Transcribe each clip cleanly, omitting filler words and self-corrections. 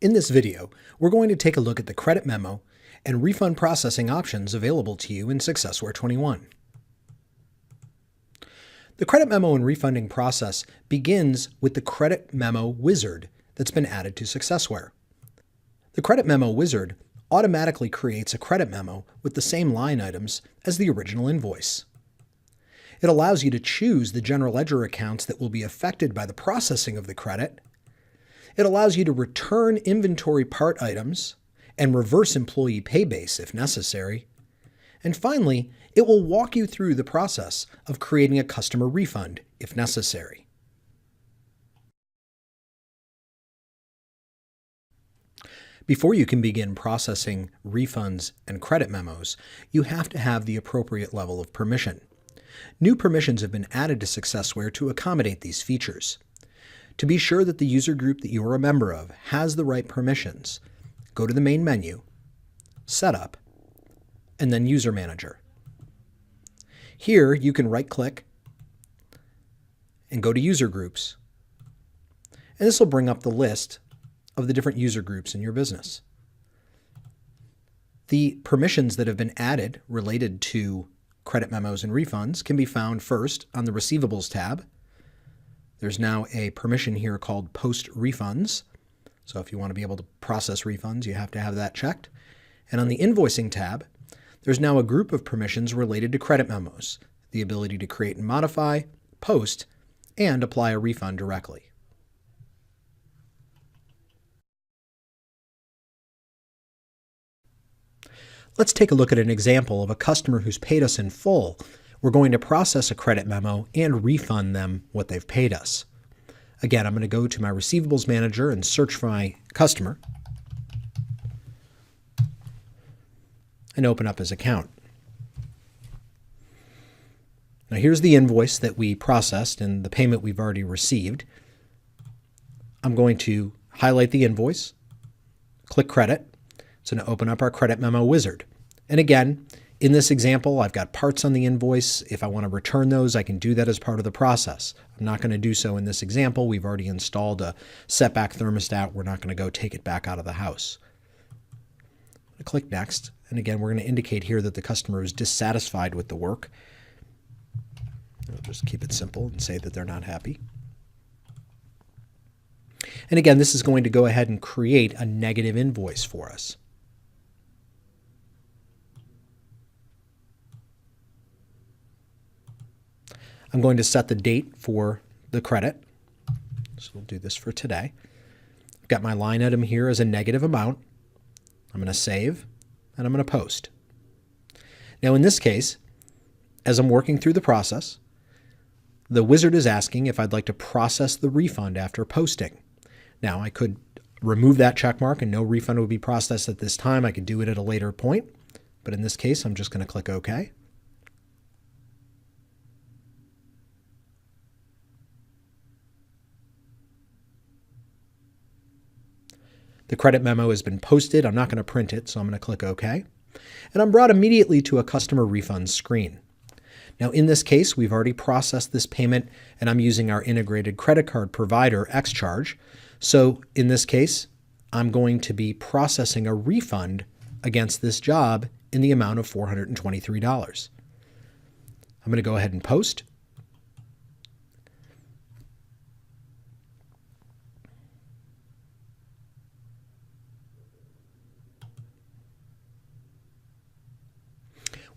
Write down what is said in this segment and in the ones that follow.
In this video, we're going to take a look at the credit memo and refund processing options available to you in SuccessWare 21. The credit memo and refunding process begins with the credit memo wizard that's been added to SuccessWare. The credit memo wizard automatically creates a credit memo with the same line items as the original invoice. It allows you to choose the general ledger accounts that will be affected by the processing of the credit. It allows you to return inventory part items and reverse employee pay base if necessary. And finally, it will walk you through the process of creating a customer refund if necessary. Before you can begin processing refunds and credit memos, you have to have the appropriate level of permission. New permissions have been added to SuccessWare to accommodate these features. To be sure that the user group that you are a member of has the right permissions, go to the main menu, Setup, and then User Manager. Here you can right-click and go to User Groups, and this will bring up the list of the different user groups in your business. The permissions that have been added related to credit memos and refunds can be found first on the Receivables tab. There's now a permission here called Post Refunds. So if you want to be able to process refunds, you have to have that checked. And on the Invoicing tab, there's now a group of permissions related to credit memos, the ability to create and modify, post, and apply a refund directly. Let's take a look at an example of a customer who's paid us in full. We're going to process a credit memo and refund them what they've paid us. Again, I'm going to go to my Receivables Manager and search for my customer and open up his account. Now here's the invoice that we processed and the payment we've already received. I'm going to highlight the invoice, click Credit. It's going to open up our credit memo wizard. And again, in this example, I've got parts on the invoice. If I want to return those, I can do that as part of the process. I'm not going to do so in this example. We've already installed a setback thermostat. We're not going to go take it back out of the house. Click Next. And again, we're going to indicate here that the customer is dissatisfied with the work. I'll just keep it simple and say that they're not happy. And again, this is going to go ahead and create a negative invoice for us. I'm going to set the date for the credit. So we'll do this for today. I've got my line item here as a negative amount. I'm going to save and I'm going to post. Now in this case, as I'm working through the process, the wizard is asking if I'd like to process the refund after posting. Now I could remove that check mark and no refund would be processed at this time. I could do it at a later point, but in this case, I'm just going to click OK. The credit memo has been posted. I'm not going to print it, so I'm going to click OK. And I'm brought immediately to a customer refund screen. Now, in this case, we've already processed this payment, and I'm using our integrated credit card provider, XCharge. So in this case, I'm going to be processing a refund against this job in the amount of $423. I'm going to go ahead and post.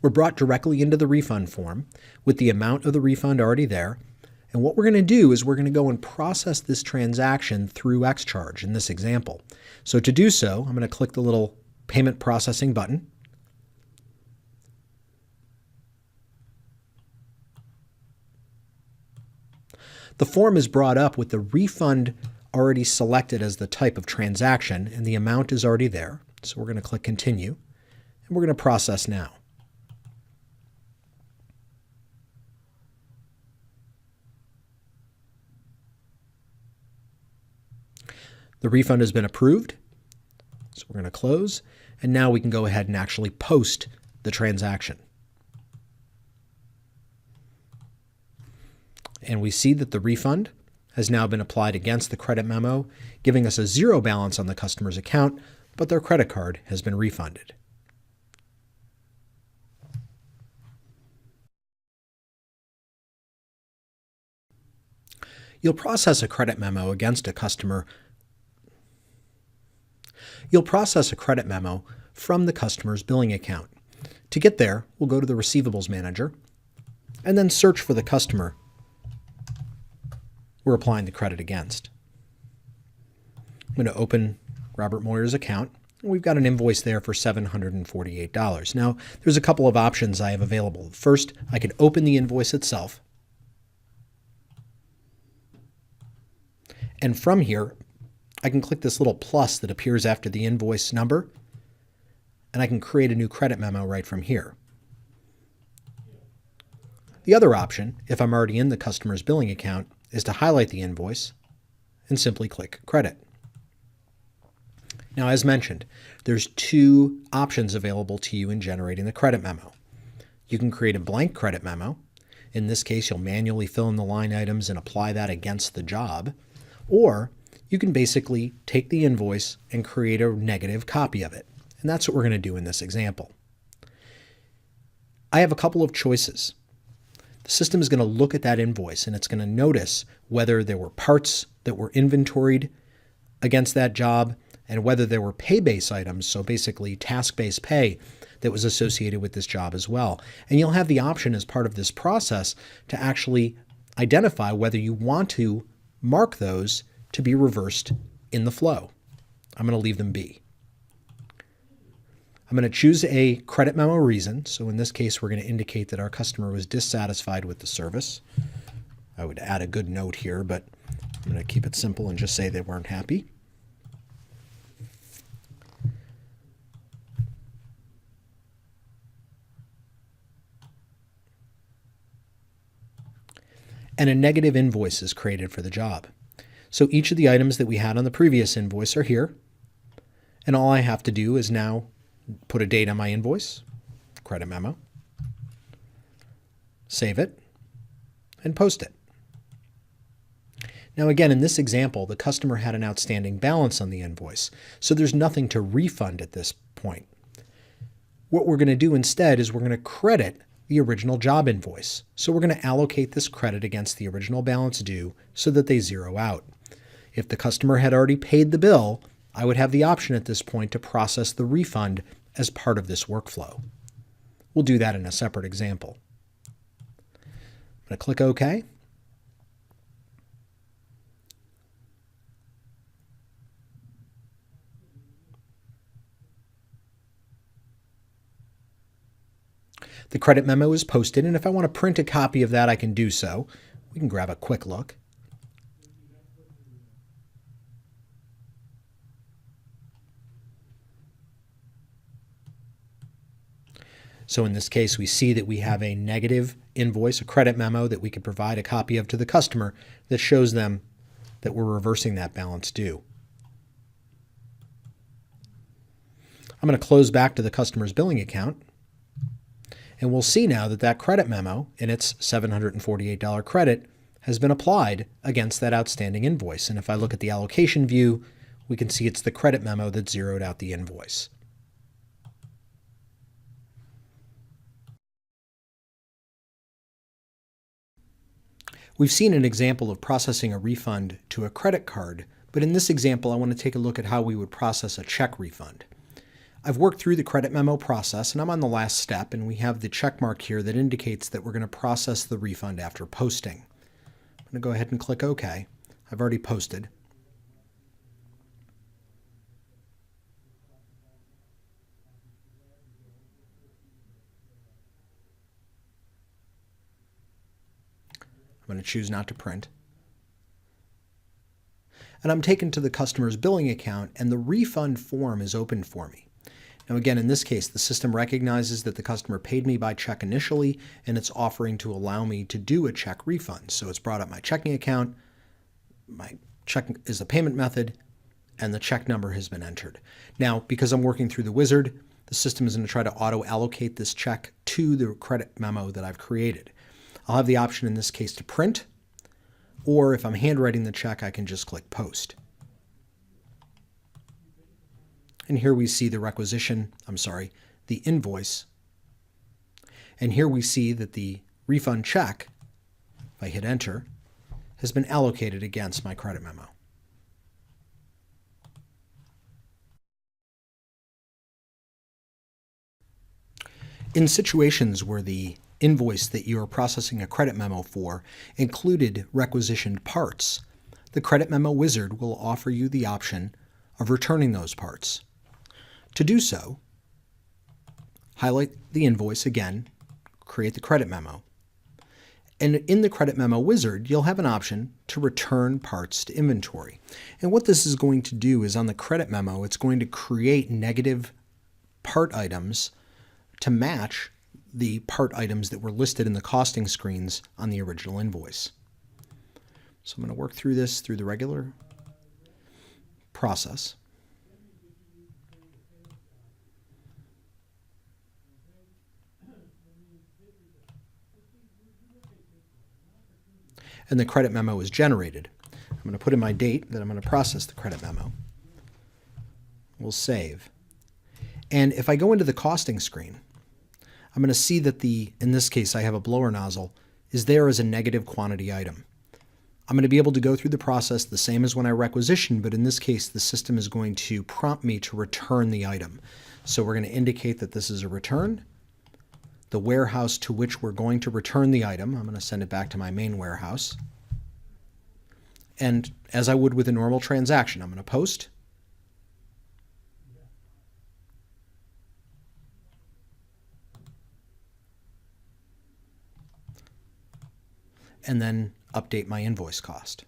We're brought directly into the refund form with the amount of the refund already there. And what we're going to do is we're going to go and process this transaction through XCharge in this example. So to do so, I'm going to click the little payment processing button. The form is brought up with the refund already selected as the type of transaction, and the amount is already there. So we're going to click Continue, and we're going to process now. The refund has been approved, so we're going to close, and now we can go ahead and actually post the transaction. And we see that the refund has now been applied against the credit memo, giving us a zero balance on the customer's account, but their credit card has been refunded. You'll process a credit memo against a customer. You'll process a credit memo from the customer's billing account. To get there, we'll go to the Receivables Manager and then search for the customer we're applying the credit against. I'm going to open Robert Moyer's account. We've got an invoice there for $748. Now, there's a couple of options I have available. First, I can open the invoice itself. And from here, I can click this little plus that appears after the invoice number, and I can create a new credit memo right from here. The other option, if I'm already in the customer's billing account, is to highlight the invoice and simply click Credit. Now, as mentioned, there's two options available to you in generating the credit memo. You can create a blank credit memo. In this case, you'll manually fill in the line items and apply that against the job. Or you can basically take the invoice and create a negative copy of it. And that's what we're going to do in this example. I have a couple of choices. The system is going to look at that invoice and it's going to notice whether there were parts that were inventoried against that job and whether there were pay-based items, so basically task-based pay, that was associated with this job as well. And you'll have the option as part of this process to actually identify whether you want to mark those to be reversed in the flow. I'm going to leave them be. I'm going to choose a credit memo reason. So in this case, we're going to indicate that our customer was dissatisfied with the service. I would add a good note here, but I'm going to keep it simple and just say they weren't happy. And a negative invoice is created for the job. So each of the items that we had on the previous invoice are here. And all I have to do is now put a date on my invoice, credit memo, save it, and post it. Now again, in this example, the customer had an outstanding balance on the invoice, so there's nothing to refund at this point. What we're going to do instead is we're going to credit the original job invoice. So we're going to allocate this credit against the original balance due so that they zero out. If the customer had already paid the bill, I would have the option at this point to process the refund as part of this workflow. We'll do that in a separate example. I'm going to click OK. The credit memo is posted, and if I want to print a copy of that, I can do so. We can grab a quick look. So in this case, we see that we have a negative invoice, a credit memo that we could provide a copy of to the customer that shows them that we're reversing that balance due. I'm going to close back to the customer's billing account. And we'll see now that that credit memo in its $748 credit has been applied against that outstanding invoice. And if I look at the allocation view, we can see it's the credit memo that zeroed out the invoice. We've seen an example of processing a refund to a credit card, but in this example, I want to take a look at how we would process a check refund. I've worked through the credit memo process and I'm on the last step, and we have the check mark here that indicates that we're going to process the refund after posting. I'm going to go ahead and click OK. I've already posted. I'm going to choose not to print. And I'm taken to the customer's billing account and the refund form is opened for me. Now again, in this case, the system recognizes that the customer paid me by check initially, and it's offering to allow me to do a check refund. So it's brought up my checking account, my check is the payment method, and the check number has been entered. Now, because I'm working through the wizard, the system is going to try to auto-allocate this check to the credit memo that I've created. I'll have the option in this case to print, or if I'm handwriting the check, I can just click Post. And here we see the invoice. And here we see that the refund check, if I hit Enter, has been allocated against my credit memo. In situations where the invoice that you are processing a credit memo for included requisitioned parts, the Credit Memo Wizard will offer you the option of returning those parts. To do so, highlight the invoice again, create the credit memo. And in the Credit Memo Wizard, you'll have an option to return parts to inventory. And what this is going to do is on the credit memo, it's going to create negative part items to match the part items that were listed in the costing screens on the original invoice. So I'm going to work through this through the regular process. And the credit memo is generated. I'm going to put in my date that I'm going to process the credit memo. We'll save. And if I go into the costing screen, I'm going to see that in this case, I have a blower nozzle, is there as a negative quantity item. I'm going to be able to go through the process the same as when I requisitioned, but in this case, the system is going to prompt me to return the item. So we're going to indicate that this is a return. The warehouse to which we're going to return the item, I'm going to send it back to my main warehouse. And as I would with a normal transaction, I'm going to post. And then update my invoice cost.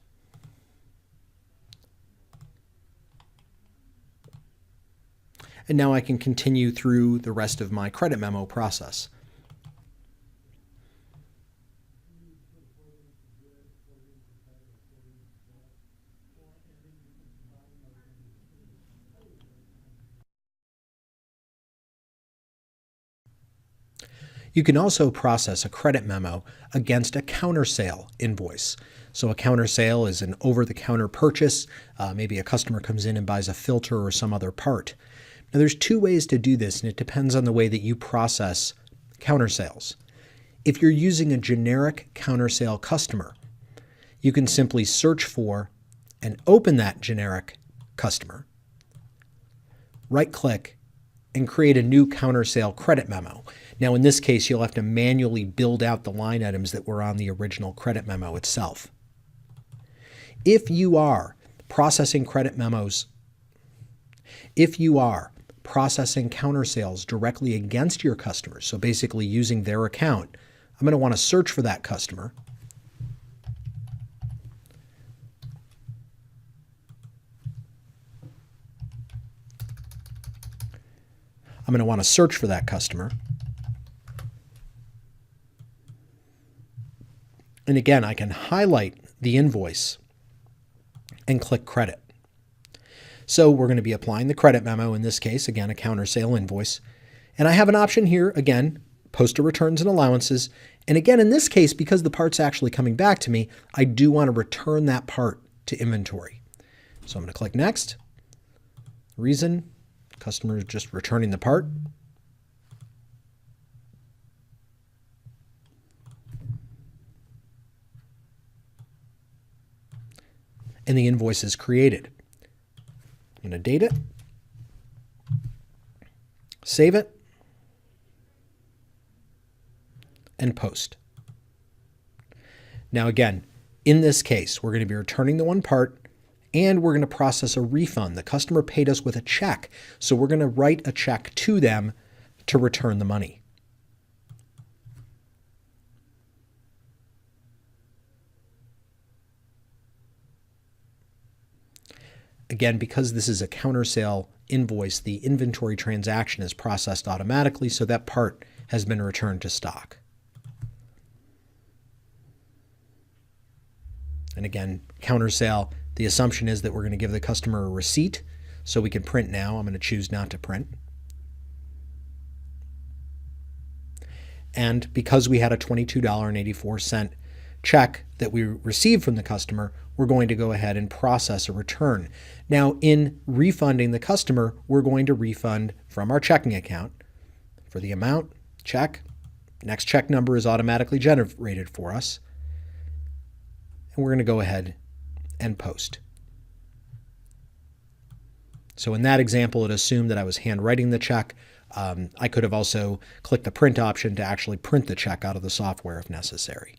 And now I can continue through the rest of my credit memo process. You can also process a credit memo against a counter sale invoice. So a counter sale is an over-the-counter purchase. Maybe a customer comes in and buys a filter or some other part. Now there's two ways to do this, and it depends on the way that you process counter sales. If you're using a generic counter sale customer, you can simply search for and open that generic customer, right-click, and create a new counter sale credit memo. Now in this case, you'll have to manually build out the line items that were on the original credit memo itself. If you are processing credit memos, if you are processing counter sales directly against your customers, so basically using their account, I'm going to want to search for that customer. I'm going to want to search for that customer. And again, I can highlight the invoice and click Credit. So we're going to be applying the credit memo, in this case, again, a counter sale invoice. And I have an option here, again, Postal Returns and Allowances. And again, in this case, because the part's actually coming back to me, I do want to return that part to inventory. So I'm going to click Next. Reason, customer is just returning the part. And the invoice is created. I'm going to date it, save it, and post. Now again, in this case, we're going to be returning the one part, and we're going to process a refund. The customer paid us with a check, so we're going to write a check to them to return the money. Again, because this is a counter sale invoice, the inventory transaction is processed automatically, so that part has been returned to stock. And again, counter sale, the assumption is that we're going to give the customer a receipt, so we can print now. I'm going to choose not to print. And because we had a $22.84 check that we received from the customer, we're going to go ahead and process a return. Now, in refunding the customer, we're going to refund from our checking account for the amount, check. Next check number is automatically generated for us. And we're going to go ahead and post. So in that example, it assumed that I was handwriting the check. I could have also clicked the print option to actually print the check out of the software if necessary.